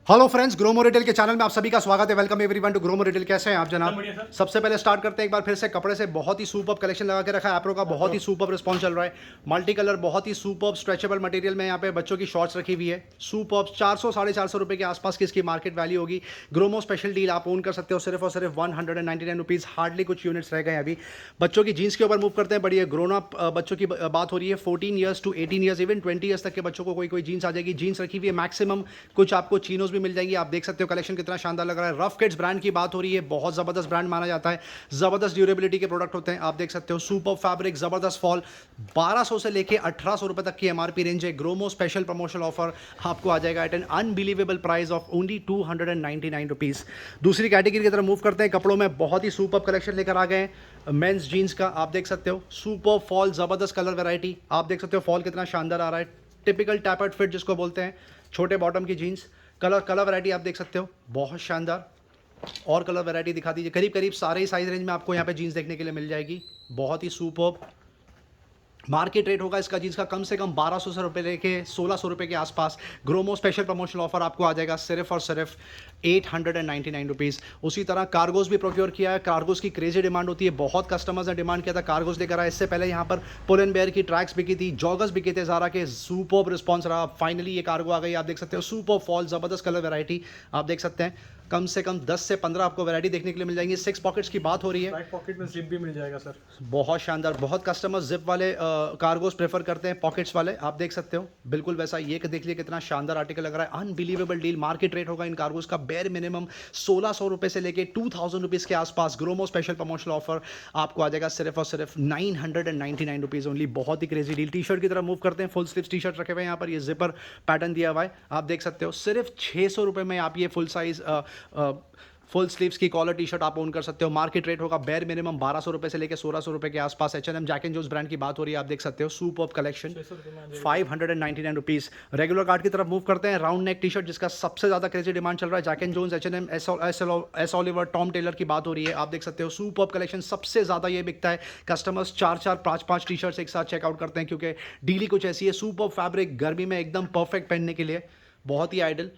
Hello friends, Gromo retail के channel में आप सभी का स्वागत है। Welcome everyone to Gromo retail. कैसे हैं आप जनाब? सबसे पहले स्टार्ट करते हैं एक बार फिर से कपड़े से। बहुत ही सुपर्ब कलेक्शन लगा के रखा है एप्रो का। बहुत ही सुपर्ब रिस्पॉन्स चल रहा है। मल्टी कलर, बहुत ही सुपर्ब स्ट्रेचेबल मटेरियल में यहाँ पे बच्चों की शॉर्ट्स रखी हुई है। सुपर्ब 400 450 रुपये के आसपास की इसकी मार्केट वैल्यू होगी। ग्रोमो स्पेशल डील आप ओन कर सकते हो सिर्फ और सिर्फ 199 रुपीज़। हार्डली कुछ यूनिट्स रह गए हैं अभी। बच्चों की जीन्स के ऊपर मूव करते हैं। बढ़िया ग्रोन अप बच्चों की बात हो रही है। 14 years to 18 years, even 20 years तक के बच्चों को कोई जीन्स आ जाएगी। जीन्स रखी हुई है मैक्सिमम। कुछ आपको चीनोज भी मिल जाएंगी। आप देख सकते हो कलेक्शन कितना शानदार लग रहा है। रफ किड्स ब्रांड की बात हो रही है। बहुत जबरदस्त ब्रांड माना जाता है। जबरदस्त ड्यूरेबिलिटी के प्रोडक्ट होते हैं। आप देख सकते हो सुपर फैब्रिक, जबरदस्त फॉल। 1200 से लेके 1800 रुपए तक की एमआरपी रेंज है। ग्रोमो स्पेशल प्रमोशनल ऑफर आपको आ जाएगा at an unbelievable price of only 299 rupees. दूसरी कैटेगरी की तरफ मूव करते हैं। कपड़ों में बहुत ही सुपर कलेक्शन लेकर आ गए मेंस जीन्स का। आप देख सकते हो सुपर फॉल, जबरदस्त कलर वैरायटी। आप देख सकते हो फॉल कितना शानदार आ रहा है। टिपिकल टैपर्ड फिट जिसको बोलते हैं, छोटे बॉटम की जीन्स। कलर वैरायटी आप देख सकते हो, बहुत शानदार। और कलर वैरायटी दिखा दीजिए। करीब करीब सारे ही साइज रेंज में आपको यहाँ पे जीन्स देखने के लिए मिल जाएगी। बहुत ही सुपर्ब। मार्केट रेट होगा इसका जीन्स का कम से कम 1200 से रुपये लेके 1600 रुपये के आसपास। ग्रोमो स्पेशल प्रमोशनल ऑफर आपको आ जाएगा सिर्फ और सिर्फ 899 रुपीज़। उसी तरह कार्गोज भी प्रोक्योर किया है। कार्गोज की क्रेजी डिमांड होती है। बहुत कस्टमर्स ने डिमांड किया था कार्गोज लेकर आए। इससे पहले यहाँ पर पुल एंड बेयर की ट्रैक्स बिकी थी, जॉगर्स बिके थे ज़ारा के। सुपर्ब रिस्पॉन्स रहा। फाइनली ये कार्गो आ गई। आप देख सकते हो सुपर फॉल, ज़बरदस्त कलर वैरायटी। आप देख सकते हैं कम से कम 10 से 15 आपको वैरायटी देखने के लिए मिल जाएंगी। 6 पॉकेट्स की बात हो रही है। बैक पॉकेट में जिप भी मिल जाएगा सर। बहुत शानदार। बहुत कस्टमर्स जिप वाले कार्गोस प्रेफर करते हैं, पॉकेट्स वाले। आप देख सकते हो बिल्कुल वैसा। ये देख लीजिए कितना शानदार आर्टिकल लग रहा है। Unbelievable deal. मार्केट रेट होगा इन कार्गोस का बेयर मिनिमम 1600 रुपये से लेके 2000 रुपीज़ के आसपास। ग्रोमो स्पेशल प्रमोशनल ऑफर आपको आ जाएगा सिर्फ और सिर्फ 999 रुपीज़ ओनली। बहुत ही क्रेजी डील। टी शर्ट की तरफ मूव करते हैं। फुल स्लीव्स टी शर्ट रखे हुए हैं यहाँ पर। ये जिपर पैटर्न दिया हुआ है। आप देख सकते हो सिर्फ 600 रुपये में आप ये फुल साइज फुल स्लीव्स की कॉलर टी शर्ट आप ओन कर सकते हो। मार्केट रेट होगा बेयर मिनिमम 1200 रुपये से लेकर 1600 रुपये के आसपास। H&M Jack and Jones brand की बात हो रही है। आप देख सकते हो superb collection 599 rupees. Regular card की तरफ मूव करते हैं। राउंड नेक टी शर्ट जिसका सबसे ज़्यादा क्रेजी डिमांड चल रहा है। Jack and Jones, H&M, S Oliver, Tom Tailor की बात हो रही है। आप देख सकते हो सुपर्ब कलेक्शन। सबसे ज़्यादा ये बिकता है। कस्टमर्स 4 5 टी शर्ट्स एक साथ चेकआउट करते हैं क्योंकि डीली कुछ ऐसी है। सुपर्ब फैब्रिक, गर्मी में एकदम परफेक्ट पहनने के लिए। बहुत ही आइडल।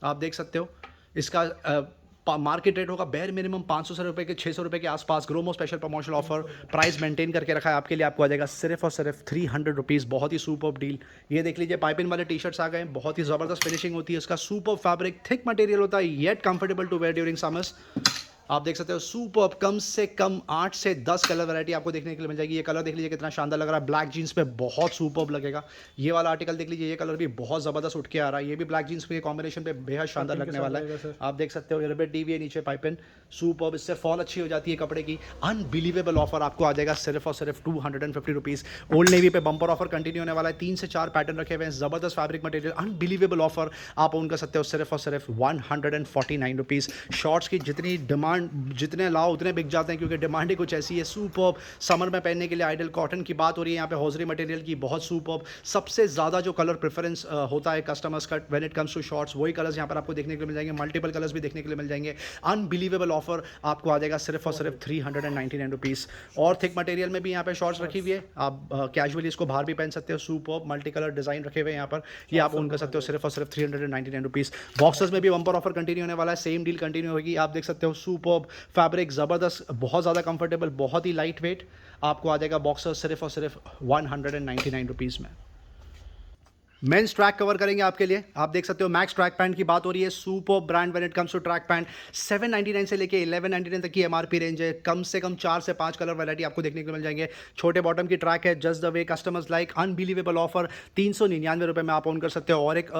आप देख सकते हो इसका मार्केट रेट होगा बेयर मिनिमम 500 से रुपये के 600 रुपये के आसपास। Gromo special promotional offer price maintain करके रखा है आपके लिए। आपको आ जाएगा सिर्फ और सिर्फ 300 रुपीज़। बहुत ही सुपर्ब डील। ये देख लीजिए पाइपिंग वाले टी शर्ट्स आ गए। बहुत ही ज़बरदस्त फिनिशिंग होती है इसका। सुपर्ब फैब्रिक, थिक मटेरियल होता है, yet comfortable to wear during summers. आप देख सकते हो सुपर्ब। कम से कम 8 से 10 कलर वैरायटी आपको देखने के लिए मिल जाएगी। ये कलर देख लीजिए कितना शानदार लग रहा है। ब्लैक जीन्स पे बहुत सुपर्ब लगेगा। ये वाला आर्टिकल देख लीजिए, ये कलर भी बहुत ज़बरदस्त उठ के आ रहा है। ये भी ब्लैक जीन्स के कॉम्बिनेशन पे बेहद शानदार लगने वाला है। आप देख सकते हो रिबेट डी है नीचे पाइपिन। सुपर्ब। इससे फॉल अच्छी हो जाती है कपड़े की। अनबिलीवेबल ऑफर आपको आ जाएगा सिर्फ और सिर्फ 250 रुपीज़। ओल्ड नेवी पे बम्पर ऑफर कंटिन्यू होने वाला है। 3 से 4 पैटर्न रखे हुए हैं। जबरदस्त फैब्रिक मटेरियल। अनबिलीवेबल ऑफर आप ओन कर सकते हो सिर्फ और सिर्फ 149 रुपीज़। शॉर्ट्स की जितनी डिमांड, जितने लाओ उतने बिक जाते हैं क्योंकि डिमांड ही कुछ ऐसी है। सुपर्ब। समर में पहनने के लिए आइडल। कॉटन की बात हो रही है यहाँ पे, हॉजरी मटेरियल की। बहुत सुपर्ब। सबसे ज़्यादा जो कलर प्रेफरेंस होता है कस्टमर्स का when it comes to shorts, वही कलर्स यहाँ पर आपको देखने के लिए मिल जाएंगे। मल्टीपल कलर्स भी देखने के लिए मिल जाएंगे। अनबिलीवेबल ऑफर आपको आ जाएगा सिर्फ और सिर्फ 399 रुपीज़। और थिक मटेरियल में भी यहाँ पे शॉर्ट्स रखी हुई है। आप कैजुअली इसको बाहर भी पहन सकते हो। सुपर्ब मल्टी कलर डिज़ाइन रखे हुए हैं यहाँ पर। ये आप ओन कर सकते हो सिर्फ और सिर्फ 399 रुपीज़। बॉक्सेस में भी बम्पर ऑफर कंटिन्यू होने वाला है। सेम डील कंटिन्यू होगी। आप देख सकते हो सुपर्ब फैब्रिक, ज़बरदस्त, बहुत ज़्यादा कंफर्टेबल, बहुत ही लाइट वेट। आपको आ जाएगा बॉक्सर सिर्फ और सिर्फ 199 रुपीज़ में। मेंस ट्रैक कवर करेंगे आपके लिए। आप देख सकते हो मैक्स ट्रैक पैंट की बात हो रही है। Super brand when it comes to track pant. 799 से लेके 1199 तक की एमआरपी रेंज है। कम से कम 4 से 5 कलर वैरायटी आपको देखने को मिल जाएंगे। छोटे बॉटम की ट्रैक है, just the way customers like. Unbelievable offer 399 रुपये में आप ओन कर सकते हो। और एक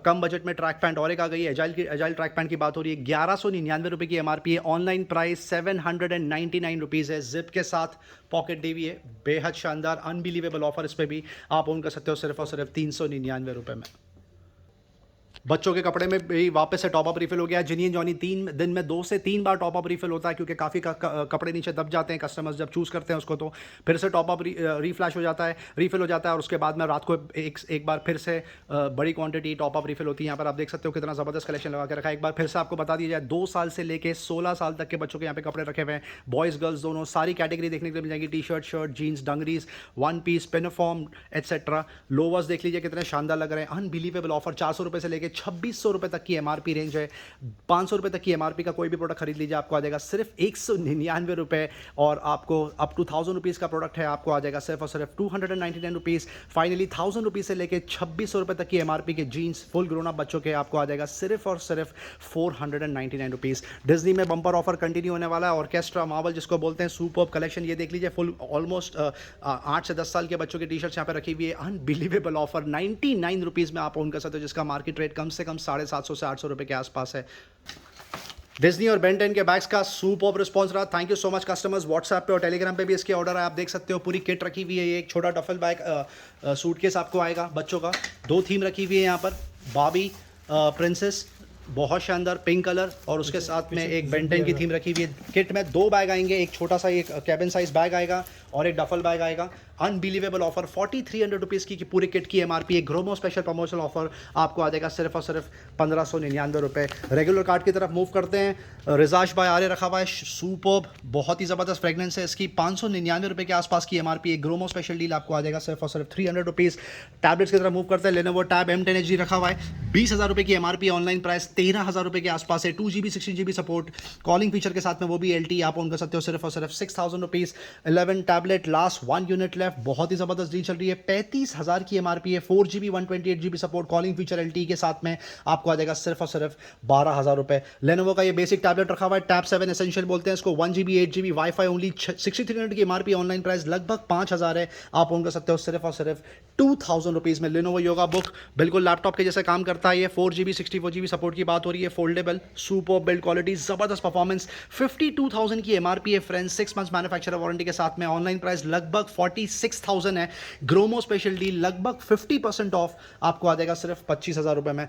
कम बजट में ट्रैक पैंट और एक आ गई है। एजाइल ट्रैक पैंट की बात हो रही है। 1199 रुपये की एमआरपी है। ऑनलाइन प्राइस 799 रुपीज़ है। जिप के साथ पॉकेट दी हुई है। बेहद शानदार अनबिलीवेबल ऑफर। इस पर भी आप ओन कर सकते हो सिर्फ और सिर्फ 399 रुपये में। बच्चों के कपड़े में भी वापस से टॉप अप रिफिल हो गया। जिनी एंड जॉनी 3 दिन में 2 से 3 बार टॉप अप रिफिल होता है क्योंकि काफ़ी कपड़े नीचे दब जाते हैं। कस्टमर्स जब चूज़ करते हैं उसको तो फिर से टॉप अप रीफ्लैश हो जाता है, रिफिल हो जाता है। और उसके बाद में रात को एक बार फिर से बड़ी क्वांटिटी टॉप अप रिफिल होती है। यहाँ पर आप देख सकते हो कितना ज़बरदस्त कलेक्शन लगा के रखा है। एक बार फिर से आपको बता दिया जाए 2 साल से लेकर 16 साल तक के बच्चों के यहाँ पे कपड़े रखे हुए हैं। बॉयज़ गर्ल्स दोनों सारी कैटेगरी देखने के लिए मिल जाएंगी। T shirt, shirt, jeans, dungarees, one piece, pinafore etcetera. Lowers देख लीजिए कितने शानदार लग रहे हैं। अनबिलीवेबल ऑफर 400 रुपये से लेकर ₹2600 तक की MRP रेंज है। ₹500 तक की MRP का कोई भी प्रोडक्ट खरीद लीजिए, आपको आ जाएगा सिर्फ ₹199, और आपको अप टू ₹1000 का प्रोडक्ट है, आपको आ जाएगा सिर्फ और सिर्फ ₹299। फाइनली ₹1000 से लेके ₹2600 तक की MRP के जीन्स फुल ग्रोन अप बच्चों के आपको आ जाएगा सिर्फ और सिर्फ ₹499। डिज्नी में बम्पर ऑफर कंटिन्यू होने वाला है। ऑर्केस्ट्रा मार्वल जिसको बोलते हैं, सुपर्ब कलेक्शन, ये देख लीजिए, फुल ऑलमोस्ट 8 से 10 साल के बच्चों की टी शर्ट्स यहाँ पे रखी हुई है। अनबिलीवेबल ऑफर ₹99 में आप ओन कर सकते हो, जिसका मार्केट रेट कम से कम ₹750 से ₹800 के आसपास है। डिज्नी और बेन 10 के बैग्स का सुपर्ब रिस्पॉन्स रहा। Thank you so much customers. WhatsApp पे और टेलीग्राम पे भी इसके ऑर्डर है, आप देख सकते हो। पूरी किट रखी हुई है। ये एक छोटा डफल बैग सूटकेस आपको आएगा बच्चों का। 2 थीम रखी हुई है यहाँ पर, बाबी प्रिंसेस, बहुत शानदार पिंक कलर, और उसके साथ में एक बेन 10 की थीम रखी हुई है। किट में 2 बैग आएंगे, एक छोटा सा एक कैबिन साइज बैग आएगा और एक डफल बैग आएगा। अनबिलीवेबल ऑफर, ₹4300 की पूरी किट की MRP। एक ग्रोमो स्पेशल प्रमोशनल ऑफर आपको आ जाएगा सिर्फ और सिर्फ ₹1599। रेगुलर कार्ड की तरफ मूव करते हैं। रिजाश बाय आर्य रखा हुआ है, सुपर्ब, बहुत ही ज़बरदस्त फ्रेगनेंस है इसकी। ₹599 के आसपास की MRP। एक ग्रोमो स्पेशल डील आपको आ जाएगा सिर्फ और सिर्फ ₹300। टैबलेट्स की तरफ मूव करते हैं। लेनोवो टैब M10 HD रखा हुआ है, ₹20,000 की MRP। ऑनलाइन प्राइस ₹13,000 के आसपास है। 2GB 16GB support, calling feature के साथ में, वो भी LTE आप ऑन कर सकते हो सिर्फ और सिर्फ ₹6,000। 11 टैबलेट, लास्ट 1 यूनिट लेफ्ट, बहुत ही ज़बरदस्त डील चल रही है। 35,000 की MRP है। 4GB 128GB support, calling feature LTE के साथ में आपको आ जाएगा सिर्फ और सिर्फ ₹12,000। लेनोवो का ये बेसिक टैबलेट रखा हुआ है, टैब 7 एसेंशियल बोलते हैं इसको। 1GB 8GB वाईफाई, ओनली 6300 की MRP। ऑनलाइन प्राइस लगभग 5,000 है, आप ऑन कर सकते हो सिर्फ और सिर्फ ₹2,000 में। लेनोवो योगा बुक बिल्कुल लैपटॉप के जैसे काम करता है। ये 4GB 64GB सपोर्ट की बात हो रही है। फोल्डेबल, सुपर बिल्ड क्वालिटी, जबरदस्त परफॉर्मेंस। 52,000 की MRP है फ्रेंड्स, 6 मंथ्स मैन्युफैक्चरर वारंटी के साथ में। ऑनलाइन प्राइस लगभग 46,000 है। ग्रोमो स्पेशल डील लगभग 50% ऑफ आपको आ जाएगा सिर्फ ₹25,000 में।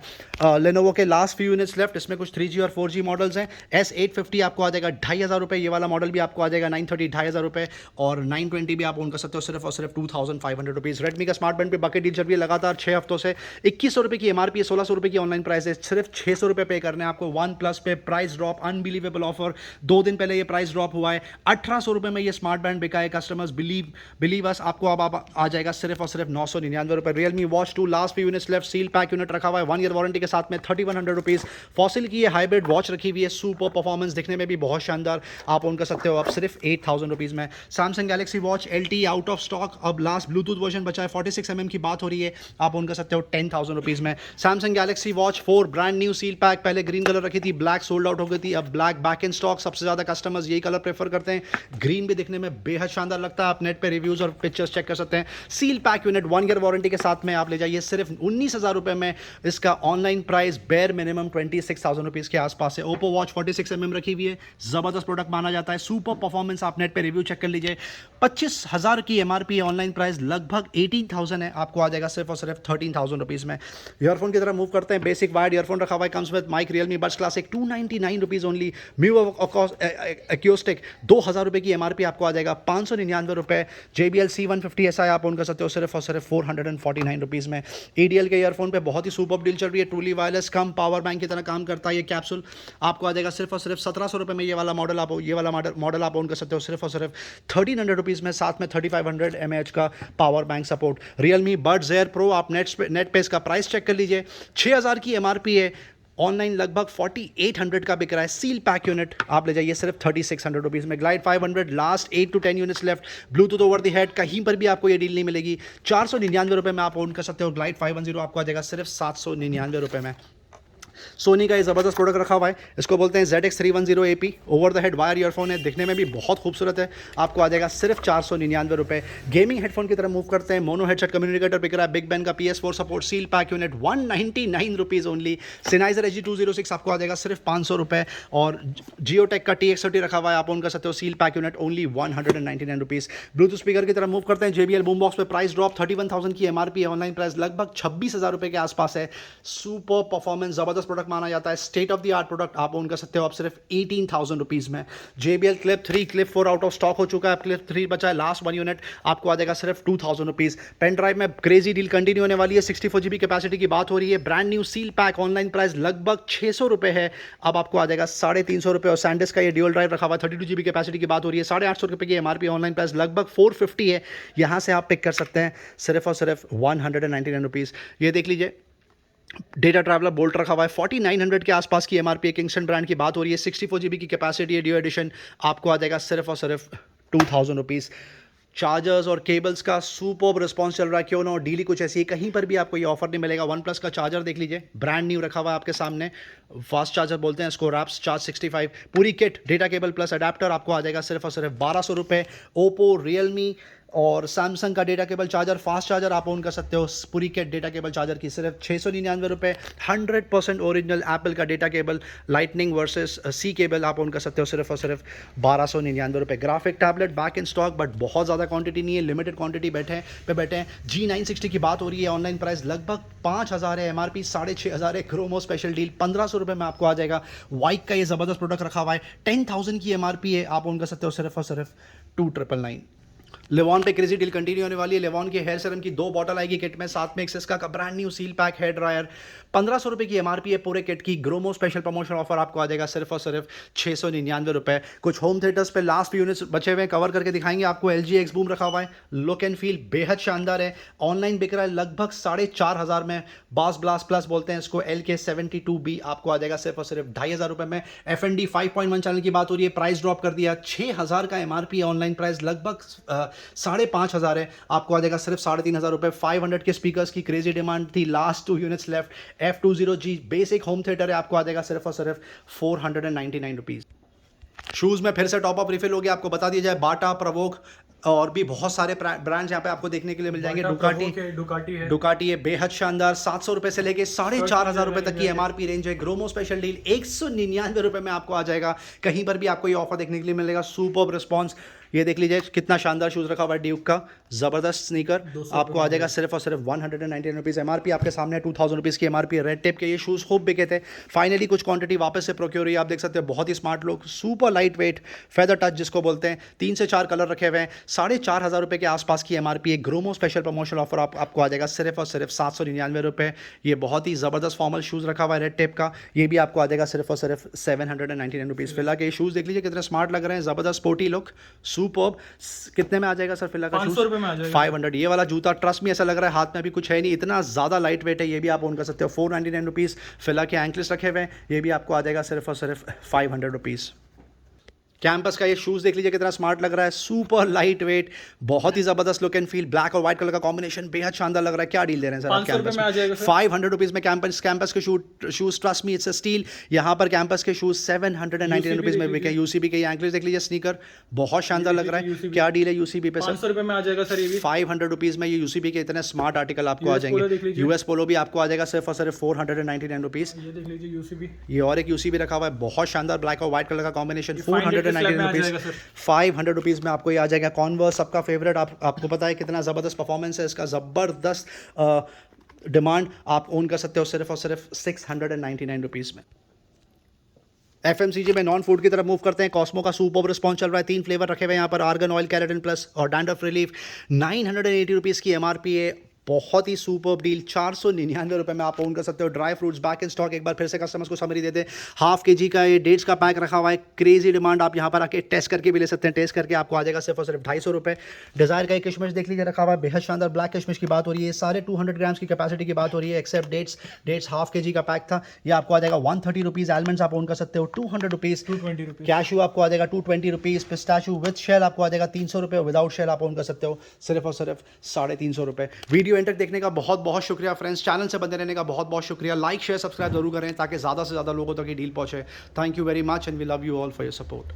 लेनोवो के लास्ट फ्यू यूनिट्स लेफ्ट, इसमें कुछ 3G और 4G मॉडल्स हैं। S850 आपको आ जाएगा ₹2,500। ये वाला मॉडल भी आपको आ जाएगा 930 ₹2,500, और 920 भी आप ओन कर सकते हो सिर्फ और सिर्फ ₹2,500। रेडमी का स्मार्ट बैंड पे बकेट डील चल रही है लगातार 6 हफ्तों से। ₹2,100 की MRP है, ₹1,600 की ऑनलाइन प्राइस है। सिर्फ ₹600 पे करने हैं आपको। वन प्लस पे प्राइस ड्रॉप, अनबिलीवेबल ऑफर। 2 दिन पहले ये प्राइस ड्रॉप हुआ है। ₹1,800 में ये स्मार्ट बैंड बिका है। कस्टमर्स बिलीव अस, आपको अब आ जाएगा सिर्फ और सिर्फ ₹999। Realme watch 2 last few units left, seal pack unit रखा हुआ है 1 ईयर वारंटी के साथ में, ₹3,100। फॉसिल की ये हाइब्रिड वॉच रखी हुई है, सुपर परफॉर्मेंस, दिखने में भी बहुत शानदार, आप ऑन कर सकते हो अब सिर्फ ₹8,000 में। Samsung Galaxy watch LTE out of stock, अब लास्ट ब्लूटूथ वर्जन बचा है, 46mm की बात हो रही है, आप ऑन कर सकते हो ₹10,000 में। Samsung Galaxy watch 4 brand new seal pack, पहले ग्रीन कलर रखी थी, ब्लैक सोल्ड आउट हो गई थी, अब ब्लैक बैक इन स्टॉक। सबसे ज़्यादा कस्टमर्स यही कलर प्रेफर करते हैं। ग्रीन भी दिखने में बेहद शानदार लगता है, आप नेट पे रिव्यूज़ और पिक्चर्स चेक कर सकते हैं। Seal pack unit 1 year warranty के साथ में आप ले जाइए सिर्फ ₹19,000 में। इसका ऑनलाइन प्राइस बेयर मिनिमम ₹26,000 के आसपास है। ओप्पो वॉच 46mm रखी हुई है, ज़बरदस्त प्रोडक्ट माना जाता है, सुपर परफॉर्मेंस, आप नेट पे रिव्यू चेक कर लीजिए। 25,000 की MRP है, ऑनलाइन प्राइस लगभग 18,000 है, आपको आ जाएगा सिर्फ और सिर्फ ₹13,000 में। ईयरफोन की तरफ मूव करते हैं। बेसिक वायर्ड ईयरफोन रखा हुआ है, comes with mic, Realme buds classic, ₹299 only. Mu acoustic ₹2,000 की MRP आपको आ जाएगा ₹599। JBL C150 SI आप ऑन कर सकते हो सिर्फ और सिर्फ ₹449 में। ADL के ईयरफोन पे बहुत ही सुपर डील चल रही है, ट्रूली वायरलेस, कम पावर बैंक की तरह काम करता है ये कैप्सूल, आपको आ जाएगा सिर्फ और सिर्फ ₹1,700 में। ये वाला मॉडल आप ऑन कर सकते हो सिर्फ और सिर्फ ₹1,300 में, साथ में 3500 mAh का power bank support. Realme buds air pro, आप नेट पे इसका प्राइस चेक कर लीजिए, 6,000 की MRP है, ऑनलाइन लगभग 4800 का बिक रहा है। सील पैक यूनिट आप ले जाइए सिर्फ ₹3,600 में। Glide 500 last 8 to 10 units left, Bluetooth over the head, कहीं पर भी आपको ये डील नहीं मिलेगी। ₹499 में आप ओन कर सकते हो। ग्लाइड 510 आपको आ जाएगा सिर्फ ₹799 में। सोनी का ये ज़बरदस्त प्रोडक्ट रखा हुआ है, इसको बोलते हैं ZX310AP, over the head wire earphone है, दिखने में भी बहुत खूबसूरत है, आपको आ जाएगा सिर्फ ₹499। गेमिंग हेडफोन की तरफ मूव करते हैं। मोनो हेडसेट कम्युनिकेटर बिक रहा है, बिग बैन का PS4 support, seal pack unit ₹199 only. Sennheiser HG206 आपको आ जाएगा सिर्फ ₹500, और जियोटेक का TX30 रखा हुआ है, आप ऑन कर सकते हो, seal pack unit only ₹199। Bluetooth speaker की तरफ मूव करते हैं। JBL बूम बॉक्स पे प्राइस ड्रॉप, 31,000 की MRP है, ऑनलाइन प्राइस लगभग ₹26,000 के आसपास है। सुपर परफॉर्मेंस, ज़बरदस्त प्रोडक्ट माना जाता है, state of the art product, आप ओन कर सकते हो आप सिर्फ ₹18,000 में। JBL Clip 3, Clip 4 out of stock हो चुका है, Clip 3 बचा है, लास्ट 1 यूनिट आपको आ जाएगा सिर्फ ₹2,000। पेन ड्राइव में क्रेजी डील कंटिन्यू होने वाली है, 64GB कैपेसिटी की बात हो रही है। Brand new seal pack, online price लगभग ₹600 है, अब आपको आ जाएगा ₹350। और सैंडिस्क का ये ड्यूल ड्राइव रखा हुआ है, 32GB कैपेसिटी की बात हो रही है, ₹850 की MRP, ऑनलाइन प्राइस लगभग ₹450 है। यहाँ से आप पिक कर सकते हैं सिर्फ और सिर्फ ₹199। ये देख लीजिए, डेटा ट्रैवलर बोल्ट रखा हुआ है 4900 के आसपास की एमआरपी है। किंगस्टन ब्रांड की बात हो रही है, 64 GB की कैपेसिटी है, ड्यू एडिशन आपको आ जाएगा सिर्फ और सिर्फ 2000 रुपीज़। चार्जर्स और केबल्स का सुपर्ब रिस्पॉन्स चल रहा है, क्यों ना हो डील ही कुछ ऐसी है, कहीं पर भी आपको ये ऑफर नहीं मिलेगा। वन प्लस का चार्जर देख लीजिए, ब्रांड न्यू रखा हुआ है आपके सामने, फास्ट चार्जर बोलते हैं इसको, रैप्स चार्ज 65, पूरी kit data cable plus adapter आपको आ जाएगा सिर्फ और सिर्फ 1200 रुपये। ओप्पो, रियलमी और सैमसंग का data cable charger, fast charger आप ओन कर सकते हो, पूरी किट डेटा केबल चार्जर की सिर्फ 699 रुपये। 100% ओरिजिनल एप्पल का data cable lightning versus C cable आप ओन कर सकते हो सिर्फ और सिर्फ 1299 रुपये। Graphic tablet back in stock, but बहुत ज़्यादा क्वांटिटी नहीं है, लिमिटेड क्वांटिटी बैठे हैं। G960 की बात हो रही है, ऑनलाइन प्राइस लगभग 5000 है, एमआरपी 6500 है, क्रोमो स्पेशल डील 1500 रुपये में आपको आ जाएगा। वाइक का ये ज़बरदस्त प्रोडक्ट रखा हुआ है, 10,000 की एमआरपी है, आप ओन कर सकते हो सिर्फ और सिर्फ 2999। लेवॉन पे क्रेजी डील कंटिन्यू होने वाली है। लेवॉन की हेयर सीरम की 2 बॉटल आएगी किट में, साथ में एक सिस्का का brand new seal pack hair dryer, 1500 रुपये की एमआरपी है पूरे किट की। ग्रोमो स्पेशल प्रमोशन ऑफर आपको आ जाएगा सिर्फ और सिर्फ 699 रुपये। कुछ होम थिएटर्स पे लास्ट यूनिट्स बचे हुए कवर करके दिखाएंगे आपको। LG एक्स बूम रखा हुआ है, लुक एंड फील बेहद शानदार है, ऑनलाइन बिक रहा है लगभग 4500 में। बास ब्लास्ट प्लस बोलते हैं इसको, LK72B आपको आ जाएगा सिर्फ और सिर्फ 2500 रुपये में। FND 5.1 चैनल की बात हो रही है, प्राइस ड्रॉप कर दिया, 6000 का एमआरपी है, ऑनलाइन प्राइस लगभग 5500 है, आपको आ जाएगा सिर्फ 3500 रुपये। 500 के स्पीकर्स की क्रेजी डिमांड थी, last 2 units left. F20G basic home theatre है, आपको आ जाएगा सिर्फ और सिर्फ 499 रुपीज़। शूज़ में फिर से टॉप अप रिफिल हो गया, आपको बता दिया जाए, बाटा, प्रवोक और भी बहुत सारे ब्रांड्स यहाँ पे आपको देखने के लिए मिल जाएंगे। डुकाटी है बेहद शानदार, 700 रुपये से लेके 4500 रुपये तक की एमआरपी रेंज है। ग्रोमो स्पेशल डील 199 रुपये में आपको आ जाएगा, कहीं पर भी आपको ये ऑफर देखने के लिए मिलेगा। सुपर्ब रिस्पॉन्स, ये देख लीजिए कितना शानदार शूज़ रखा हुआ है, ड्यूक का ज़बरदस्त स्नीकर आपको आ जाएगा सिर्फ और सिर्फ 199 रुपीज़। एमआरपी आपके सामने 2000 रुपीज़ की एमआरपी है। रेड टेप के ये शूज़ खूब बिके थे, फाइनली कुछ क्वांटिटी वापस से प्रोक्योर हुई, आप देख सकते हैं, बहुत ही स्मार्ट लोग, super light weight, feather touch जिसको बोलते हैं, 3 से 4 कलर रखे हुए हैं, 4500 रुपये के आसपास की एमआरपी है। ग्रोमो स्पेशल प्रमोशन ऑफर आपको आ जाएगा सिर्फ और सिर्फ 799 रुपये। ये बहुत ही ज़बरदस्त फॉर्मल शूज़ रखा हुआ है रेड टेप का, ये भी आपको आ जाएगा सिर्फ और सिर्फ 799 रुपीज़। फिलहाल के ये शूज़ देख लीजिए कितने स्मार्ट लग रहे हैं, ज़बरदस्त स्पोर्टी लुक, सुपर्ब। कितने में आ जाएगा सर फिलहाल का? 500 रुपये में आ जाएगा। 500। ये वाला जूता ट्रस्ट में ऐसा लग रहा है हाथ में अभी कुछ है नहीं, इतना ज़्यादा लाइट वेट है, ये भी आप ओन कर सकते हो। 499 रुपीज़। फिलहाल के एंकलेस रखे हुए हैं, ये भी आपको आ जाएगा सिर्फ और सिर्फ 500 रुपीज़। कैंपस का ये शूज़ देख लीजिए कितना स्मार्ट लग रहा है, सुपर लाइट वेट, बहुत ही ज़बरदस्त लुक एंड फील, ब्लैक और व्हाइट कलर का कॉम्बिनेशन बेहद शानदार लग रहा है। क्या डील दे रहे हैं सर आप कैंपस में? 500 रुपीज़ में कैंपस के shoes trust me it's a steel. यहाँ पर कैंपस के शूज़ 799 रुपीज़ में बिके। यूसीबी के एंकलेस देख लीजिए, स्नीकर बहुत शानदार लग रहा है। क्या डील है यूसीबी पे सर? 500 रुपये में आ जाएगा सर, ये भी 500 रुपीज़ में ये यूसीबी के इतने स्मार्ट आर्टिकल आपको आ जाएंगे। यूएस पोलो भी आपको आ जाएगा सिर्फ और सिर्फ 499 रुपीज़। ये देख लीजिए यूसीबी, ये और एक यूसीबी रखा हुआ है, बहुत शानदार ब्लैक और व्हाइट कलर का कॉम्बिनेशन, 499 रुपीज़। 500 रुपीज़ में आपको ये आ जाएगा। कॉन्वर्स सबका फेवरेट, आपको पता है कितना ज़बरदस्त परफॉर्मेंस है इसका, ज़बरदस्त डिमांड, आप ओन कर सकते हो सिर्फ और सिर्फ 699 रुपीज़ में। FMCG में नॉन फूड की तरफ मूव करते हैं। कॉस्मो का सुपर्ब रिस्पॉन्स चल रहा है, 3 फ्लेवर रखे हुए हैं यहाँ पर, आर्गन ऑयल, कैराटिन प्लस और डैंड्रफ रिलीफ। 980 रुपीज़ की एमआरपी है, बहुत ही सुपर्ब डील, 499 रुपये में आप ओन कर सकते हो। Dry fruits back in stock, एक बार फिर से कस्टमर्स को समरी देते हैं। हाफ के जी का ये डेट्स का पैक रखा हुआ है, क्रेजी डिमांड, आप यहाँ पर आके टेस्ट करके भी ले सकते हैं। टेस्ट करके आपको आ जाएगा सिर्फ और सिर्फ 250 रुपये। डिज़ायर का एक किशमिश देख लीजिए रखा हुआ है, बेहद शानदार ब्लैक किशमिश की बात हो रही है, सारे 200 ग्राम्स की कैपेसिटी की बात हो रही है, एक्सेप्ट डेट्स हाफ के जी का पैक था, ये आपको आ जाएगा 130 रुपीज़। आलमंड्स आप ओन कर सकते हो 200 रुपीज़। 220 रुपीज़। कैशू आपको आ जाएगा 220 रुपीज़। पिस्ताशू विद शेल आपको आ जाएगा 300 रुपये, विदाउट शेल आप ओन कर सकते हो सिर्फ और सिर्फ 350 रुपये। वीडियो एंड तक देखने का बहुत बहुत शुक्रिया फ्रेंड्स, चैनल से बने रहने का बहुत बहुत शुक्रिया। लाइक शेयर सब्सक्राइब जरूर करें ताकि ज़्यादा से ज़्यादा लोगों तक ये डील पहुंचे। Thank you very much and we love you all for your support.